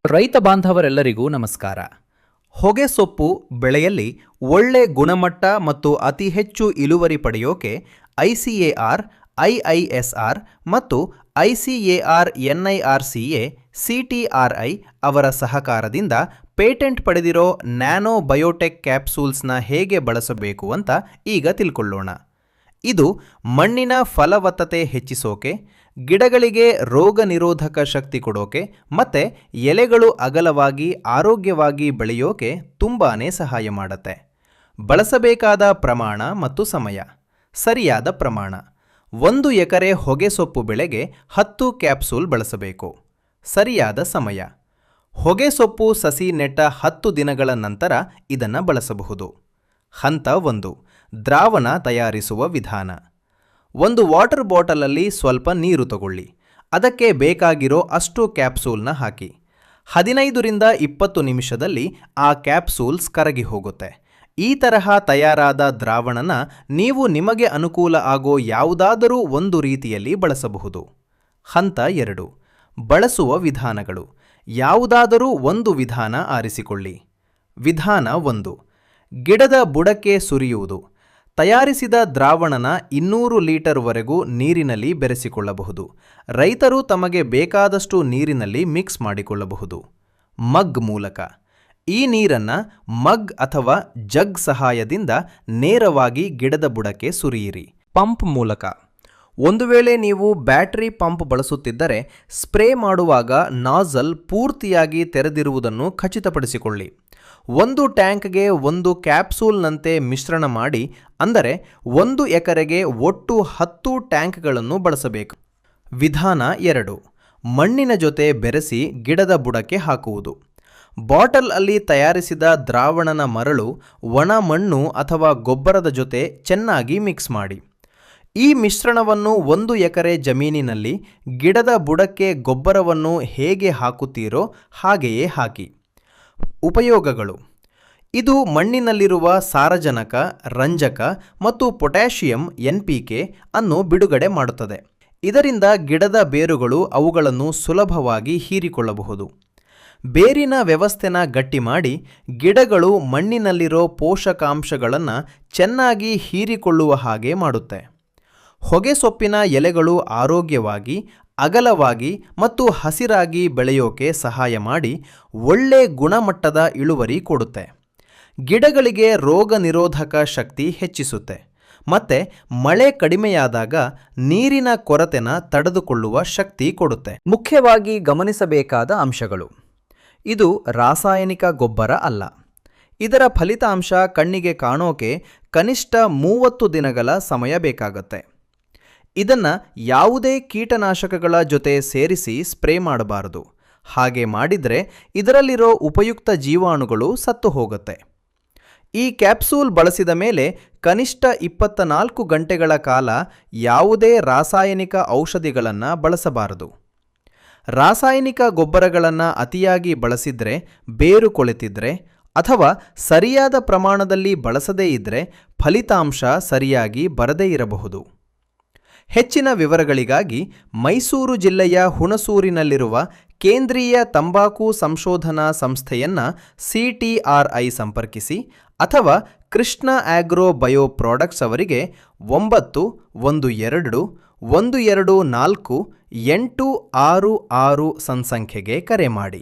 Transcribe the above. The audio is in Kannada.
ರೈತ ಬಾಂಧವರೆಲ್ಲರಿಗೂ ನಮಸ್ಕಾರ. ಹೊಗೆ ಸೊಪ್ಪು ಬೆಳೆಯಲ್ಲಿ ಒಳ್ಳೆ ಗುಣಮಟ್ಟ ಮತ್ತು ಅತಿ ಹೆಚ್ಚು ಇಳುವರಿ ಪಡೆಯೋಕೆ ICAR, IISR ಮತ್ತು ICAR NIRCA CTRI ಅವರ ಸಹಕಾರದಿಂದ ಪೇಟೆಂಟ್ ಪಡೆದಿರೋ ನ್ಯಾನೋ ಬಯೋಟೆಕ್ ಕ್ಯಾಪ್ಸೂಲ್ಸ್ನ ಹೇಗೆ ಬಳಸಬೇಕು ಅಂತ ಈಗ ತಿಳ್ಕೊಳ್ಳೋಣ. ಇದು ಮಣ್ಣಿನ ಫಲವತ್ತತೆ ಹೆಚ್ಚಿಸೋಕೆ, ಗಿಡಗಳಿಗೆ ರೋಗ ನಿರೋಧಕ ಶಕ್ತಿ ಕೊಡೋಕೆ ಮತ್ತು ಎಲೆಗಳು ಅಗಲವಾಗಿ ಆರೋಗ್ಯವಾಗಿ ಬೆಳೆಯೋಕೆ ತುಂಬಾ ಸಹಾಯ ಮಾಡುತ್ತೆ. ಬಳಸಬೇಕಾದ ಪ್ರಮಾಣ ಮತ್ತು ಸಮಯ. ಸರಿಯಾದ ಪ್ರಮಾಣ: 1 ಎಕರೆ ಹೊಗೆ ಸೊಪ್ಪು ಬೆಳೆಗೆ 10 ಕ್ಯಾಪ್ಸೂಲ್ ಬಳಸಬೇಕು. ಸರಿಯಾದ ಸಮಯ: ಹೊಗೆ ಸೊಪ್ಪು ಸಸಿ ನೆಟ್ಟ 10 ದಿನಗಳ ನಂತರ ಇದನ್ನು ಬಳಸಬಹುದು. ಹಂತ 1: ದ್ರಾವಣ ತಯಾರಿಸುವ ವಿಧಾನ. ಒಂದು ವಾಟರ್ ಬಾಟಲಲ್ಲಿ ಸ್ವಲ್ಪ ನೀರು ತಗೊಳ್ಳಿ. ಅದಕ್ಕೆ ಬೇಕಾಗಿರೋ ಅಷ್ಟು ಕ್ಯಾಪ್ಸೂಲ್ನ ಹಾಕಿ. 15 ರಿಂದ 20 ನಿಮಿಷದಲ್ಲಿ ಆ ಕ್ಯಾಪ್ಸೂಲ್ಸ್ ಕರಗಿ ಹೋಗುತ್ತೆ. ಈ ತರಹ ತಯಾರಾದ ದ್ರಾವಣನ ನೀವು ನಿಮಗೆ ಅನುಕೂಲ ಆಗೋ ಯಾವುದಾದರೂ ಒಂದು ರೀತಿಯಲ್ಲಿ ಬಳಸಬಹುದು. ಹಂತ 2: ಬಳಸುವ ವಿಧಾನಗಳು. ಯಾವುದಾದರೂ ಒಂದು ವಿಧಾನ ಆರಿಸಿಕೊಳ್ಳಿ. ವಿಧಾನ 1: ಗಿಡದ ಬುಡಕ್ಕೆ ಸುರಿಯುವುದು. ತಯಾರಿಸಿದ ದ್ರಾವಣನ 200 ಲೀಟರ್ವರೆಗೂ ನೀರಿನಲ್ಲಿ ಬೆರೆಸಿಕೊಳ್ಳಬಹುದು. ರೈತರು ತಮಗೆ ಬೇಕಾದಷ್ಟು ನೀರಿನಲ್ಲಿ ಮಿಕ್ಸ್ ಮಾಡಿಕೊಳ್ಳಬಹುದು. ಮಗ್ ಮೂಲಕ. ಈ ನೀರನ್ನು ಮಗ್ ಅಥವಾ ಜಗ್ ಸಹಾಯದಿಂದ ನೇರವಾಗಿ ಗಿಡದ ಬುಡಕ್ಕೆ ಸುರಿಯಿರಿ. ಪಂಪ್ ಮೂಲಕ. ಒಂದು ವೇಳೆ ನೀವು ಬ್ಯಾಟರಿ ಪಂಪ್ ಬಳಸುತ್ತಿದ್ದರೆ ಸ್ಪ್ರೇ ಮಾಡುವಾಗ ನಾಜಲ್ ಪೂರ್ತಿಯಾಗಿ ತೆರೆದಿರುವುದನ್ನು ಖಚಿತಪಡಿಸಿಕೊಳ್ಳಿ. 1 ಟ್ಯಾಂಕ್ಗೆ 1 ಕ್ಯಾಪ್ಸೂಲ್ನಂತೆ ಮಿಶ್ರಣ ಮಾಡಿ, ಅಂದರೆ 1 ಎಕರೆಗೆ ಒಟ್ಟು 10 ಟ್ಯಾಂಕ್ಗಳನ್ನು ಬಳಸಬೇಕು. ವಿಧಾನ 2: ಮಣ್ಣಿನ ಜೊತೆ ಬೆರೆಸಿ ಗಿಡದ ಬುಡಕ್ಕೆ ಹಾಕುವುದು. ಬಾಟಲ್ ಅಲ್ಲಿ ತಯಾರಿಸಿದ ದ್ರಾವಣನ ಮರಳು, ಒಣ ಮಣ್ಣು ಅಥವಾ ಗೊಬ್ಬರದ ಜೊತೆ ಚೆನ್ನಾಗಿ ಮಿಕ್ಸ್ ಮಾಡಿ. ಈ ಮಿಶ್ರಣವನ್ನು 1 ಎಕರೆ ಜಮೀನಿನಲ್ಲಿ ಗಿಡದ ಬುಡಕ್ಕೆ ಗೊಬ್ಬರವನ್ನು ಹೇಗೆ ಹಾಕುತ್ತೀರೋ ಹಾಗೆಯೇ ಹಾಕಿ. ಉಪಯೋಗಗಳು: ಇದು ಮಣ್ಣಿನಲ್ಲಿರುವ ಸಾರಜನಕ, ರಂಜಕ ಮತ್ತು ಪೊಟ್ಯಾಷಿಯಂ NPK ಅನ್ನು ಬಿಡುಗಡೆ ಮಾಡುತ್ತದೆ. ಇದರಿಂದ ಗಿಡದ ಬೇರುಗಳು ಅವುಗಳನ್ನು ಸುಲಭವಾಗಿ ಹೀರಿಕೊಳ್ಳಬಹುದು. ಬೇರಿನ ವ್ಯವಸ್ಥೆನ ಗಟ್ಟಿ ಮಾಡಿ ಗಿಡಗಳು ಮಣ್ಣಿನಲ್ಲಿರೋ ಪೋಷಕಾಂಶಗಳನ್ನು ಚೆನ್ನಾಗಿ ಹೀರಿಕೊಳ್ಳುವ ಹಾಗೆ ಮಾಡುತ್ತೆ. ಹೊಗೆ ಸೊಪ್ಪಿನ ಎಲೆಗಳು ಆರೋಗ್ಯವಾಗಿ, ಅಗಲವಾಗಿ ಮತ್ತು ಹಸಿರಾಗಿ ಬೆಳೆಯೋಕೆ ಸಹಾಯ ಮಾಡಿ ಒಳ್ಳೆ ಗುಣಮಟ್ಟದ ಇಳುವರಿ ಕೊಡುತ್ತೆ. ಗಿಡಗಳಿಗೆ ರೋಗ ನಿರೋಧಕ ಶಕ್ತಿ ಹೆಚ್ಚಿಸುತ್ತೆ ಮತ್ತು ಮಳೆ ಕಡಿಮೆಯಾದಾಗ ನೀರಿನ ಕೊರತೆನ ತಡೆದುಕೊಳ್ಳುವ ಶಕ್ತಿ ಕೊಡುತ್ತೆ. ಮುಖ್ಯವಾಗಿ ಗಮನಿಸಬೇಕಾದ ಅಂಶಗಳು: ಇದು ರಾಸಾಯನಿಕ ಗೊಬ್ಬರ ಅಲ್ಲ. ಇದರ ಫಲಿತಾಂಶ ಕಣ್ಣಿಗೆ ಕಾಣೋಕೆ ಕನಿಷ್ಠ 30 ದಿನಗಳ ಸಮಯ ಬೇಕಾಗುತ್ತೆ. ಇದನ್ನು ಯಾವುದೇ ಕೀಟನಾಶಕಗಳ ಜೊತೆ ಸೇರಿಸಿ ಸ್ಪ್ರೇ ಮಾಡಬಾರದು. ಹಾಗೆ ಮಾಡಿದರೆ ಇದರಲ್ಲಿರೋ ಉಪಯುಕ್ತ ಜೀವಾಣುಗಳು ಸತ್ತು ಹೋಗುತ್ತೆ. ಈ ಕ್ಯಾಪ್ಸೂಲ್ ಬಳಸಿದ ಮೇಲೆ ಕನಿಷ್ಠ 24 ಗಂಟೆಗಳ ಕಾಲ ಯಾವುದೇ ರಾಸಾಯನಿಕ ಔಷಧಿಗಳನ್ನು ಬಳಸಬಾರದು. ರಾಸಾಯನಿಕ ಗೊಬ್ಬರಗಳನ್ನು ಅತಿಯಾಗಿ ಬಳಸಿದರೆ, ಬೇರು ಕೊಳೆತಿದ್ರೆ ಅಥವಾ ಸರಿಯಾದ ಪ್ರಮಾಣದಲ್ಲಿ ಬಳಸದೇ ಇದ್ದರೆ ಫಲಿತಾಂಶ ಸರಿಯಾಗಿ ಬರದೇ ಇರಬಹುದು. ಹೆಚ್ಚಿನ ವಿವರಗಳಿಗಾಗಿ ಮೈಸೂರು ಜಿಲ್ಲೆಯ ಹುಣಸೂರಿನಲ್ಲಿರುವ ಕೇಂದ್ರೀಯ ತಂಬಾಕು ಸಂಶೋಧನಾ ಸಂಸ್ಥೆಯನ್ನು CTRI ಸಂಪರ್ಕಿಸಿ ಅಥವಾ ಕೃಷ್ಣ ಆಗ್ರೋ ಬಯೋ ಪ್ರಾಡಕ್ಟ್ಸ್ ಅವರಿಗೆ 912-124-866 ಸಂಖ್ಯೆಗೆ ಕರೆ ಮಾಡಿ.